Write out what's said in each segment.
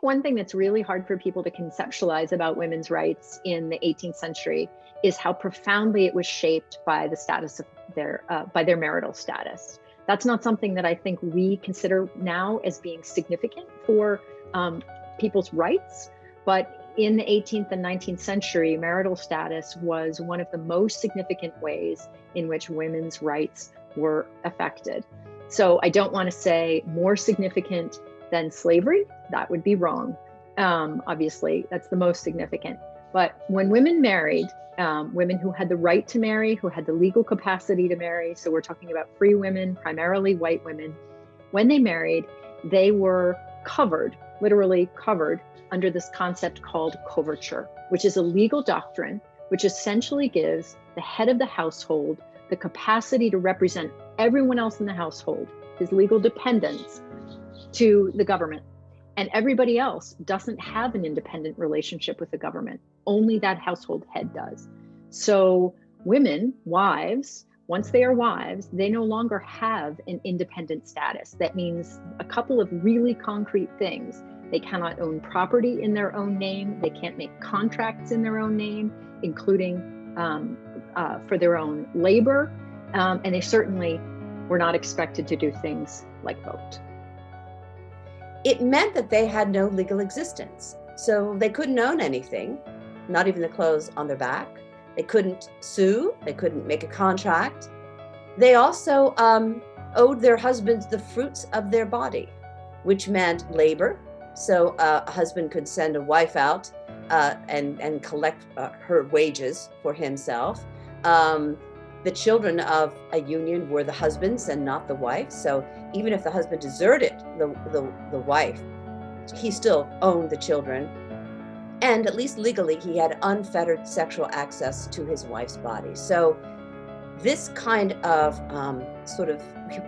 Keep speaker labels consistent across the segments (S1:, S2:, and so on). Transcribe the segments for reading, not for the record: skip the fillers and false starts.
S1: one thing that's really hard for people to conceptualize about women's rights in the 18th century is how profoundly it was shaped by the status of by their marital status. That's not something that I think we consider now as being significant for people's rights, but in the 18th and 19th century, marital status was one of the most significant ways in which women's rights were affected. So I don't want to say more significant than slavery. That would be wrong. Obviously, that's the most significant. But when women married, women who had the right to marry, who had the legal capacity to marry, so we're talking about free women, primarily white women, when they married, they were covered, literally covered, under this concept called coverture, which is a legal doctrine which essentially gives the head of the household the capacity to represent everyone else in the household, his legal dependents, to the government. And everybody else doesn't have an independent relationship with the government. Only that household head does. So women, wives, once they are wives, they no longer have an independent status. That means a couple of really concrete things. They cannot own property in their own name. They can't make contracts in their own name, including for their own labor. And they certainly were not expected to do things like vote.
S2: It meant that they had no legal existence. So they couldn't own anything, not even the clothes on their back. They couldn't sue. They couldn't make a contract. They also owed their husbands the fruits of their body, which meant labor. So a husband could send a wife out and collect her wages for himself. The children of a union were the husband's and not the wife. So even if the husband deserted the wife, he still owned the children. And at least legally, he had unfettered sexual access to his wife's body. So this kind of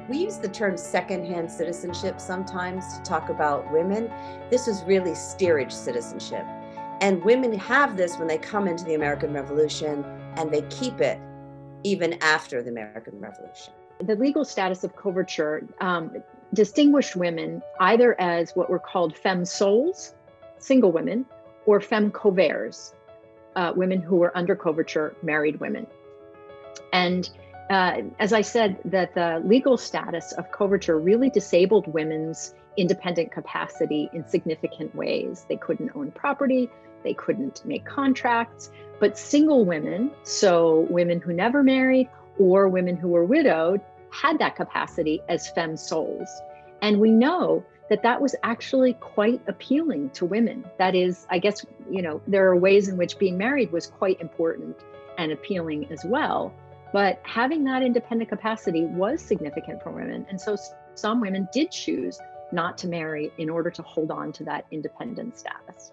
S2: we use the term secondhand citizenship sometimes to talk about women. This is really steerage citizenship. And women have this when they come into the American Revolution, and they keep it even after the American Revolution.
S1: The legal status of coverture distinguished women either as what were called femme soles, single women, or femme covers, women who were under coverture, married women. And as I said, that the legal status of coverture really disabled women's independent capacity in significant ways. They couldn't own property, they couldn't make contracts, but single women, so women who never married or women who were widowed, had that capacity as femme soles. And we know that that was actually quite appealing to women. That is, I guess, there are ways in which being married was quite important and appealing as well. But having that independent capacity was significant for women. And so some women did choose not to marry in order to hold on to that independent status.